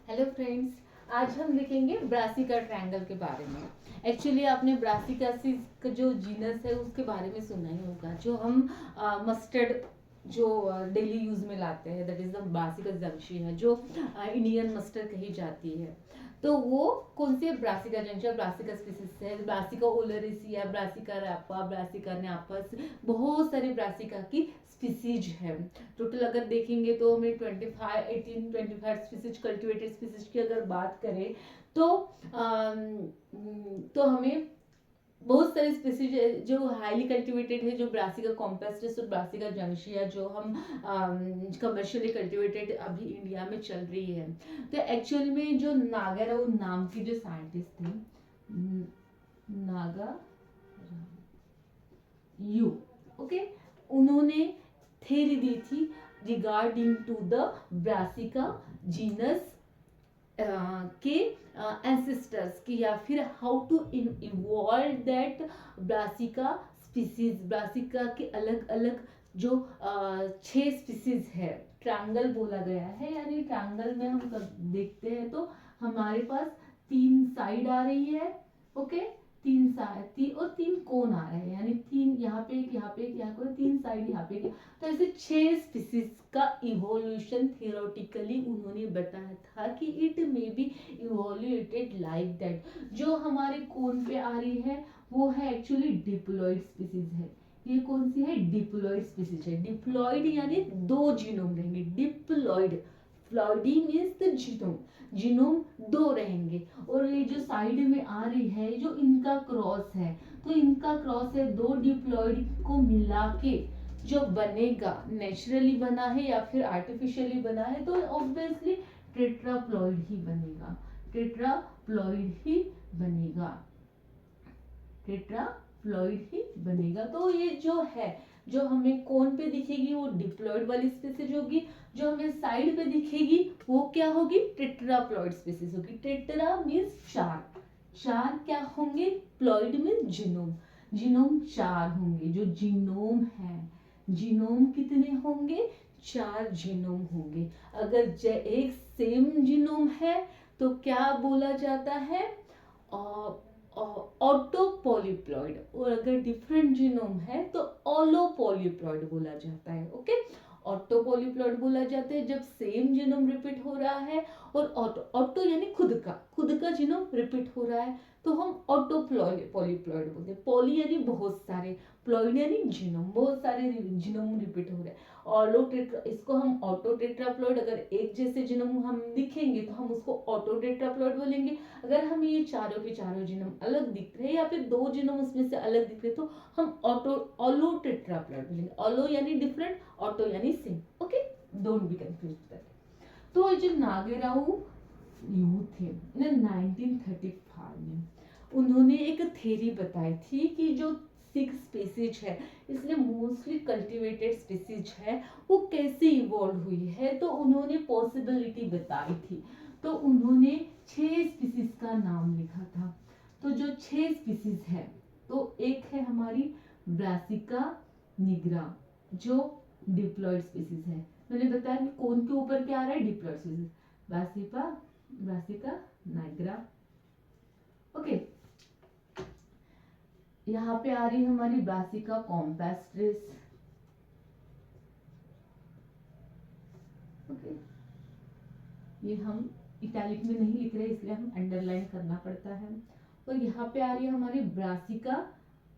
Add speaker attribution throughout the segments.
Speaker 1: Hello friends, आज हम देखेंगे ब्रासिका ट्रायंगल के बारे में। एक्चुअली आपने ब्रासिकासिस का जो जीनस है उसके बारे में सुना ही होगा, जो हम मस्टर्ड जो डेली यूज में लाते हैं, दैट इज द ब्रासिका जंक्शी है, जो इंडियन मस्टर्ड कही जाती है। तो वो कौन सी ब्रासिका जंक्शन, ब्रासिका स्पीसीज है, ब्रासिका ओलरिसिया, ब्रासिका रैपा, ब्रासिका न्यापस, बहुत सारी ब्रासिका की स्पीसीज है। टोटल अगर देखेंगे तो हमें 25 स्पीसीज, कल्टिवेटेड स्पीसीज की अगर बात करें तो हमें बहुत सारे स्पीसीज जो हाईली कल्टिवेटेड है, जो ब्रासिका कॉम्पेस्टिस और ब्रासिका जंक्शिया, जो हम कमर्शियली कल्टिवेटेड अभी इंडिया में चल रही है। तो एक्चुअल में जो नागाराव नाम की जो साइंटिस्ट थे, नागा यू, ओके, उन्होंने थ्योरी दी थी regarding to the Brassica genus के एंसेस्टर्स की, या फिर how to evolve that Brassica species. Brassica के अलग अलग जो 6 स्पीसीज है, ट्रायंगल बोला गया है, यानी ट्रायंगल में हम देखते हैं तो हमारे पास 3 साइड आ रही है, ओके, 3 साइड और 3 कोन आ रहे हैं, यानी 3 यहाँ पे एक, यहाँ पे एक, यहाँ पे 3 साइड, यहाँ पे एक। तो ऐसे 6 स्पीसीज का इवोल्यूशन थियोरेटिकली उन्होंने बताया था कि it may be evoluted like that. जो हमारे कोन पे आ रही है वो है एक्चुअली डिप्लॉइड स्पीसीज है। ये कौन सी है? डिप्लॉइड स्पीसीज है। डिप्लॉइड यानी 2 जीनोम रहेंगे। Diploid, ploidy means the genome, genome 2 रहेंगे। और ये जो साइड में आ रही है, जो इनका क्रॉस है, तो इनका क्रॉस है 2 डिप्लॉइड को मिला के जो बनेगा, नेचुरली बना है या फिर आर्टिफिशियली बना है, तो ऑब्वियसली टेट्राप्लॉइड ही बनेगा। टेट्राप्लॉइड ही बनेगा। टेट्राप्लॉइड ही बनेगा। तो ये जो है, जो हमें कोन पे दिखेगी वो डिप्लॉइड वाली स्पीसीज होगी, जो हमें साइड पे दिखेगी वो क्या होगी? टेट्राप्लॉइड स्पीसीज होगी। टेट्रा मीन्स 4, 4 क्या होंगे? प्लॉइड मीन्स जीनोम, जीनोम 4 होंगे। जो जीनोम है, जीनोम कितने होंगे? 4 जीनोम होंगे। अगर एक सेम जीनोम है तो क्या बोला जाता है? ऑटोपॉलीप्लॉइड। और अगर डिफरेंट जीनोम है तो ऑलोपॉलीप्लॉइड बोला जाता है। ओके, ऑटोपॉलीप्लॉइड बोला जाता है जब सेम जीनोम रिपीट हो रहा है, और ऑटो यानी खुद का जीनोम रिपीट हो रहा है तो हम ऑटोपॉलीप्लॉइड बोलते हैं। पॉली यानी बहुत सारे, प्लॉइड यानी जीनोम, बहुत सारे जीनोम रिपीट हो रहे हैं। इसको हम ऑटो टेट्राप्लॉइड, अगर एक जैसे जीनोम हम दिखेंगे तो हम उसको ऑटो टेट्राप्लॉइड बोलेंगे। अगर हमें ये चारों के चारों जीनोम अलग दिख रहे हैं या फिर 2 जीनोम उसमें से अलग दिख रहे, तो हम ऑलो टेट्राप्लॉइड बोलेंगे। ऑलो यानी डिफरेंट, ऑटो यानी same. Okay, don't be confuse that. तो जो नागेराव यू थे, 1935 में उन्होंने एक थ्योरी बताई थी कि जो 6 स्पीसीज है, इसलिए मोस्टली कल्टिवेटेड स्पीसीज है, वो कैसे इवॉल्व हुई है। तो उन्होंने पॉसिबिलिटी बताई थी। तो उन्होंने 6 स्पीसीज का नाम लिखा था। तो जो 6 स्पीसीज है, तो एक है हमारी ब्रासिका निग्रा, जो डिप्लॉइड स्पीसीज है। मैंने बताया कि कौन के ऊपर क्या आ रहा है? Diploid species, Brassica, Brassica nigra. Okay, यहाँ पे आ रही है हमारी ब्रासिका कॉम्पेस्ट्रिस। ओके, ये हम इटैलिक में नहीं लिख रहे इसलिए हम अंडरलाइन करना पड़ता है। और यहाँ पे आ रही है हमारी ब्रासिका,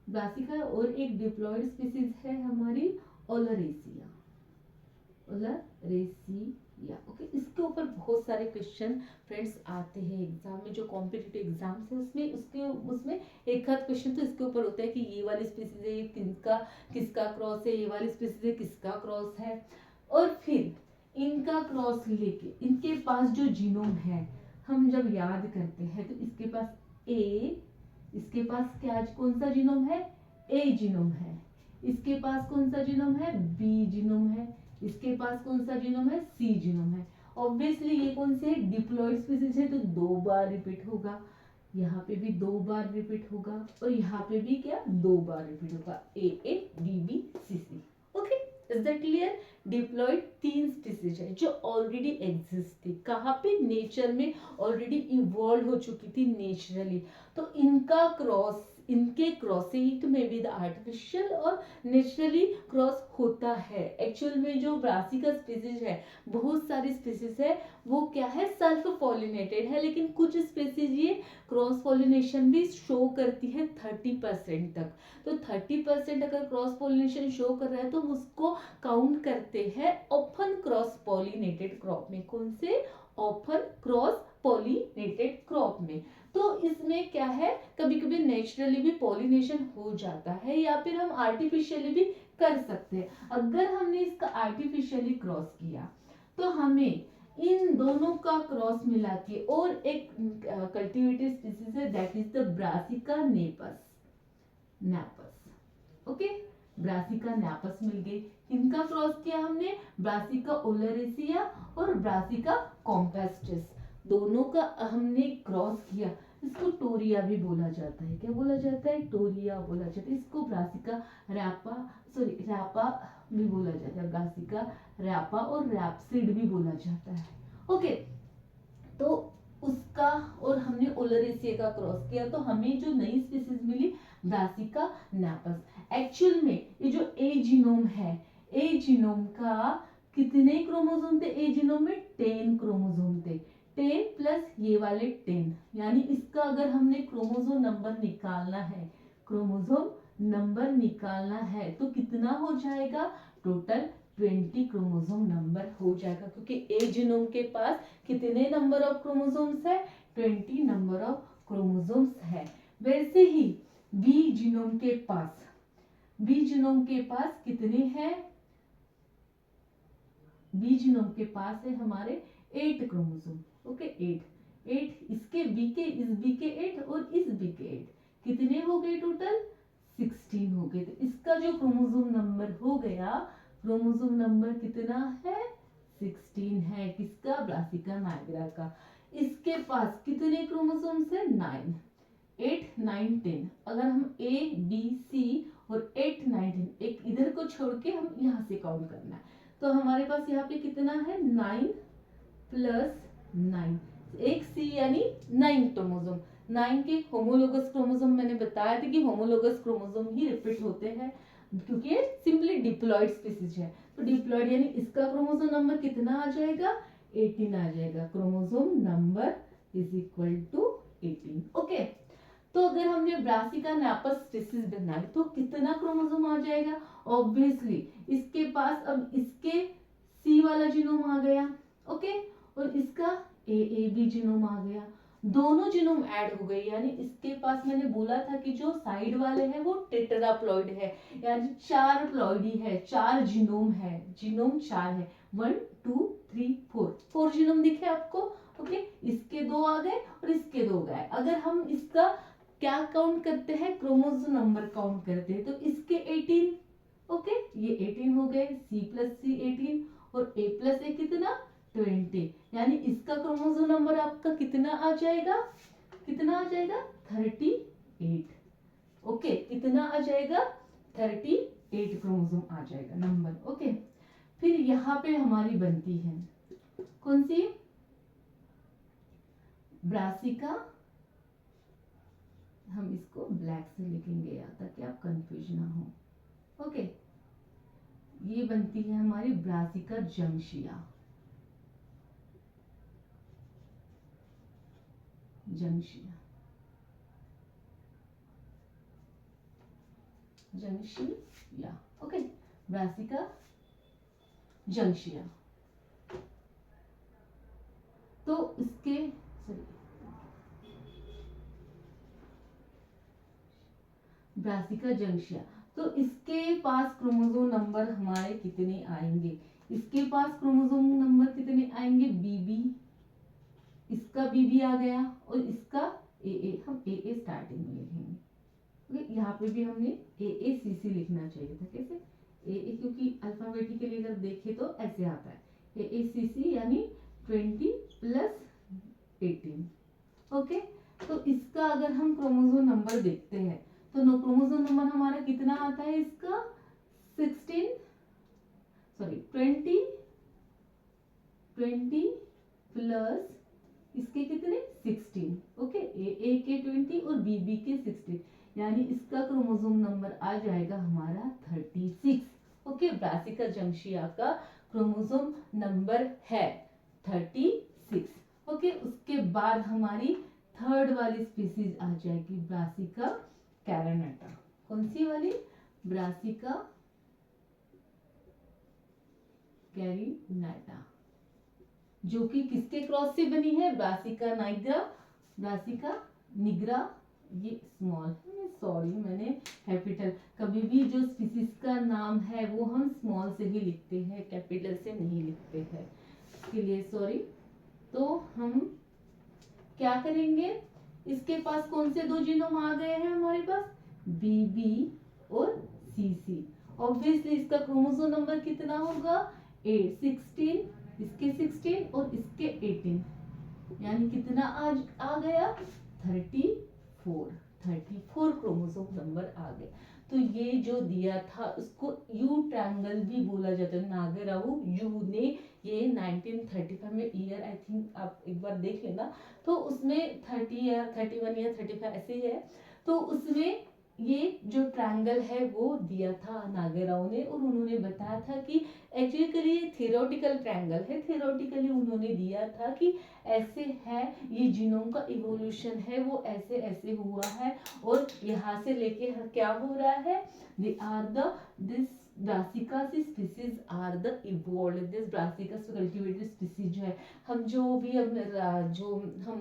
Speaker 1: ब्रासिका, और एक डिप्लॉइड स्पीसीज है हमारी ओलरेसिया, ओलरेसिया। ओके, इसके ऊपर बहुत सारे क्वेश्चन फ्रेंड्स आते हैं एग्जाम में, जो कॉम्पिटिटिव एग्जाम्स है उसमें उसमें एक आध क्वेश्चन तो इसके ऊपर होता है कि ये वाली स्पीसीज है, ये किसका क्रॉस है, ये वाली स्पीसीज है किसका क्रॉस है। और फिर इनका क्रॉस लेके इनके पास जो जीनोम है, हम जब याद करते हैं तो इसके पास ए, इसके पास क्या, कौन सा जीनोम है? ए जीनोम है। इसके पास कौन सा जीनोम है? बी जीनोम है। इसके पास कौन सा जीनोम है? सी जीनोम है। ऑब्वियसली ये कौन से डिप्लॉइड स्पीसीज है, तो 2 बार रिपीट होगा। यहाँ पे भी 2 बार रिपीट होगा, और यहाँ पे भी क्या, 2 बार रिपीट होगा। A A B B C C. Okay, is that clear? Diploid 3 species है जो ऑलरेडी एग्जिस्ट थी, कहाँ पे? नेचर में ऑलरेडी इवॉल्व हो चुकी थी नेचुरली। तो इनका क्रॉस, इनके क्रॉसिंग में भी द आर्टिफिशियल और नेचुरली क्रॉस होता है। एक्चुअल में जो ब्रासिका स्पीसीज है, बहुत सारी स्पीसीज है, वो क्या है? सेल्फ पॉलिनेटेड है, लेकिन कुछ स्पीसीज ये क्रॉस पॉलिनेशन भी शो करती है 30% तक। तो 30% अगर क्रॉस पॉलिनेशन शो कर रहा है तो उसको काउंट करते हैं ऑफन क्रॉस पॉलिनेटेड क्रॉप में। कौन से? ऑफन क्रॉस पॉलिनेटेड क्रॉप में। तो इसमें क्या है, कभी कभी नेचुरली भी पॉलिनेशन हो जाता है या फिर हम आर्टिफिशियली भी कर सकते हैं। अगर हमने इसका आर्टिफिशियली क्रॉस किया तो हमें इन दोनों का क्रॉस मिला के और एक कल्टीवेटेड स्पीसीज है, that is the brassica napus, napus. Okay, brassica napus मिल गई। इनका क्रॉस किया हमने, ब्रासिका ओलरेसिया और ब्रासिका कॉम्पेस्टिस, दोनों का हमने क्रॉस किया। इसको टोरिया भी बोला जाता है। क्या बोला जाता है? टोरिया बोला जाता है। इसको ब्रासिका रैपा, सॉरी रैपा भी बोला जाता है, ब्रासिका रैपा और रैपसिड भी बोला जाता है। ओके, तो उसका और हमने ओलरेसिया का क्रॉस किया तो हमें जो नई स्पीसीज मिली, ब्रासिका नैपस। एक्चुअल में ये जो ए जीनोम है, ए जीनोम का कितने क्रोमोसोम थे? ए जीनोम में 10 क्रोमोसोम थे, 10 प्लस ये वाले 10, यानी इसका अगर हमने क्रोमोसोम नंबर निकालना है, क्रोमोसोम नंबर निकालना है तो कितना हो जाएगा? टोटल 20 क्रोमोसोम नंबर हो जाएगा, क्योंकि ए जीनोम के पास कितने नंबर ऑफ क्रोमोसोम्स है? 20 नंबर ऑफ क्रोमोसोम्स है। वैसे ही बी जीनोम के पास, बी जीनोम के पास कितने हैं? बी जीनोम के पास है हमारे 8 क्रोमोसोम। ओके, 8 इसके बी के, इस बी के 8 और इस बी के 8, कितने हो गए? टोटल 16 हो गए। तो इसका जो क्रोमोसोम नंबर हो गया, क्रोमोसोम नंबर कितना है? 16 है। किसका? ब्रासिका नाइग्रा का। इसके पास कितने क्रोमोसोम्स है? 9, 8, 9, 10। अगर हम ए बी सी और 8, 9, 10 एक इधर को छोड़ के हम यहाँ से काउंट करना है, तो हमारे पास यहाँ पे कितना है? 9 प्लस 9, एक सी यानी 9 क्रोमोसोम। 9 के होमोलोगस क्रोमोसोम मैंने बताया था कि होमोलोगस क्रोमोसोम ही रिपीट होते हैं, क्योंकि ये सिंपली डिप्लॉइड स्पीसीज है। तो डिप्लॉइड यानी इसका क्रोमोसोम नंबर कितना आ जाएगा? 18 आ जाएगा। Chromosome number is equal to 18। Okay, तो अगर हमने ब्रासिका नैपस स्पीसीज बनाई तो कितना क्रोमोसोम आ जाएगा? ऑब्वियसली इसके पास अब इसके सी वाला जीनोम आ गया, ओके, और इसका ए बी जीनोम आ गया, दोनों जीनोम ऐड हो गए। यानी इसके पास मैंने बोला था कि जो साइड वाले हैं वो टेट्राप्लॉइड है, यानी 4 प्लॉइडी है, 4 जीनोम है, जीनोम 4 है, 1 2 3 4 जीनोम दिखे आपको। ओके, इसके 2 आ गए और इसके 2 गए। अगर हम इसका क्या काउंट करते हैं? क्रोमोसोम नंबर काउंट करते हैं, तो इसके 18, ओके, ये 18 हो गए, सी प्लस सी 18 और ए प्लस ए कितना? 20। यानी इसका क्रोमोसोम नंबर आपका कितना आ जाएगा? कितना आ जाएगा? 38। ओके, कितना आ जाएगा? 38 क्रोमोसोम आ जाएगा नंबर। ओके, फिर यहाँ पे हमारी बनती है कौन सी? ब्रासिका, हम इसको ब्लैक से लिखेंगे यहाँ ताकि आप कंफ्यूज ना हो। ओके, ये बनती है हमारी brassica juncea, juncea, juncea. Okay, brassica juncea. तो इसके ब्रासिका जंक्शिया, तो इसके पास क्रोमोसोम नंबर हमारे कितने आएंगे? इसके पास क्रोमोसोम नंबर कितने आएंगे? बीबी, इसका बीबी आ गया और इसका ए, हम ए स्टार्टिंग में लिखेंगे। यहाँ पे भी हमने ए सी सी लिखना चाहिए था। कैसे? ए, क्योंकि अल्फाबेटिकली अगर देखे तो ऐसे आता है ए सी सी, यानी 20 प्लस 18। ओके, तो इसका अगर हम क्रोमोसोम नंबर देखते हैं तो नो क्रोमोसोम नंबर हमारा कितना आता है? इसका 16 सॉरी 20 प्लस इसके कितने 16, ओके, ए के 20 और बी के 16, यानी इसका क्रोमोसोम नंबर आ जाएगा हमारा 36, ओके। ब्रासिका जंक्शिया का क्रोमोसोम नंबर है 36, ओके। उसके बाद हमारी थर्ड वाली स्पीसीज आ जाएगी ब्रासिका कैरनेटा। कौन सी वाली? ब्रासिका कैरिनेटा, जो कि किसके क्रॉस से बनी है? ब्रासिका नाइग्रा, ब्रासिका निग्रा, ये स्मॉल है, सॉरी मैंने कैपिटल, कभी भी जो स्पीसीज का नाम है वो हम स्मॉल से ही लिखते हैं, कैपिटल से नहीं लिखते हैं, इसके लिए सॉरी। तो हम क्या करेंगे, इसके पास कौन से 2 जीनोम आ गए हैं हमारे पास? बीबी और सीसी। ऑब्वियसली इसका क्रोमोसोम नंबर कितना होगा? 16, इसके 16 और इसके 18, यानी कितना आज आ गया? 34 क्रोमोसोम नंबर आ गए। तो ये जो दिया था उसको यू ट्रायंगल भी बोला जाता है। नागराहु यू ने ये 1935 में, ईयर आई थिंक आप एक बार देख लेना, तो उसमें 30 या 31 या 35 ऐसे ही है, तो उसमें ये जो ट्रायंगल है वो दिया था नागराव ने, और उन्होंने बताया था कि एक्चुअली ये थियोरेटिकल ट्रायंगल है, थियोरेटिकली उन्होंने दिया था कि ऐसे है, ये जीनोम का इवोल्यूशन है वो ऐसे ऐसे हुआ है, और यहाँ से लेके क्या हो रहा है, they are the this brassicaceae species are the evolved, this brassicas cultivated species जो है, हम जो भी हम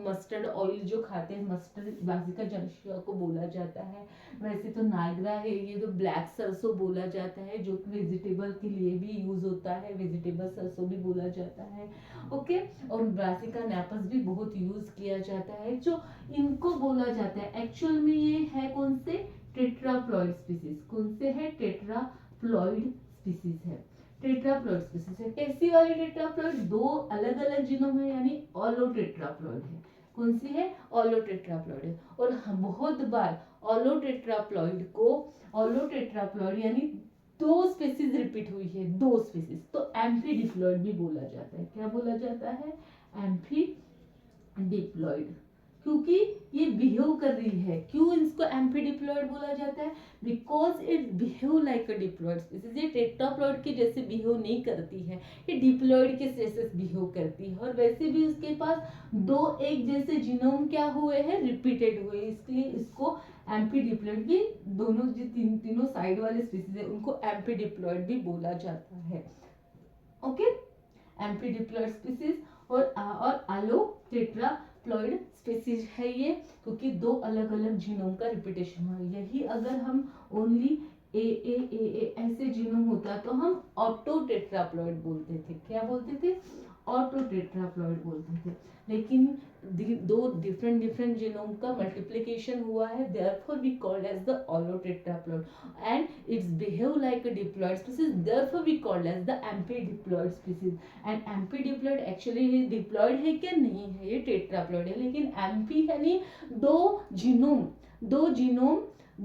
Speaker 1: मस्टर्ड ऑयल जो खाते हैं, मस्टर्ड ब्रासिका जंक्शिया को बोला जाता है, वैसे तो नागरा है, ये तो ब्लैक सरसों बोला जाता है, जो कि वेजिटेबल के लिए भी यूज होता है, वेजिटेबल सरसों भी बोला जाता है, ओके। और ब्रासिका नेपस भी बहुत यूज किया जाता है, जो इनको बोला जाता है एक्चुअल में ये है कौन से? Tetraploid species. कौन से है? टेट्राप्लॉइड स्पीसीज है, टेट्राप्लॉइड स्पीसीज है। कैसी वाली टेट्राप्लॉइड? 2 अलग अलग जीनोम है, यानी ऑलोटेट्राप्लॉइड है। कौन सी है? ऑलोटेट्राप्लॉइड है। और बहुत बार ऑलोटेट्राप्लॉइड यानी 2 स्पीसीज रिपीट हुई है, 2 स्पीसीज, तो एम्फीडिप्लॉइड भी बोला जाता है। क्या बोला जाता है? एम्फीडिप्लॉइड, क्योंकि ये बिहेव कर रही है। क्यों इसको एम्फीडिप्लॉइड बोला जाता है? Because it behave like a diploid species. ये टेट्राप्लॉइड के जैसे बिहेव नहीं करती है, ये डिप्लॉइड के जैसे बिहेव करती है, और वैसे भी उसके पास 2 एक जैसे जीनोम क्या हुए हैं? रिपीटेड हुए, इसलिए इसको एम्फीडिप्लॉइड भी, दोनों जो तीनों साइड वाले स्पीसीज है उनको एम्फीडिप्लॉइड भी बोला जाता है, ओके। एम्फीडिप्लॉइड स्पीसीज और आलोटेट्राप्लॉइड स्पीसीज है ये, क्योंकि 2 अलग अलग जीनोम का रिपीटेशन हुआ। यही अगर हम ओनली ए ऐसे जीनोम होता तो हम ऑटोटेट्राप्लॉइड बोलते थे। क्या बोलते थे? ऑटोटेट्राप्लॉइड बोलते थे। लेकिन 2 डिफरेंट जीनोम का मल्टीप्लिकेशन हुआ है, therefore we called as the allotetraploid, and it's behave like a diploid species, therefore we called as the amphidiploid species। and amphidiploid actually ये diploid है क्या? नहीं है, ये tetraploid है। लेकिन amphi यानी 2 जीनोम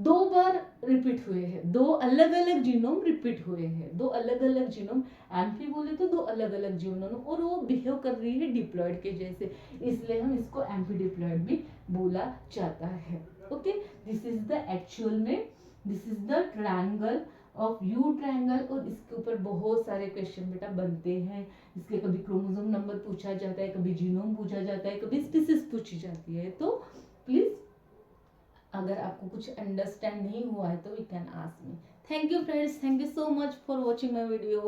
Speaker 1: 2 बार रिपीट हुए हैं, 2 अलग अलग जीनोम रिपीट हुए हैं, 2 अलग अलग जीनोम, एम्फी बोले तो 2 अलग अलग जीनोम, और वो बिहेव कर रही है डिप्लॉइड के जैसे, इसलिए हम इसको एम्फीडिप्लॉइड भी बोला जाता है, okay. This is the actual में, this is the triangle of U triangle, और इसके ऊपर बहुत सारे क्वेश्चन बेटा बनते हैं। इसके कभी क्रोमोसोम नंबर पूछा जाता है, कभी जीनोम पूछा जाता है, कभी स्पीसीज पूछी जाती है। तो प्लीज अगर आपको कुछ अंडरस्टैंड नहीं हुआ है तो you can ask me. Thank you friends, thank you so much for watching my video.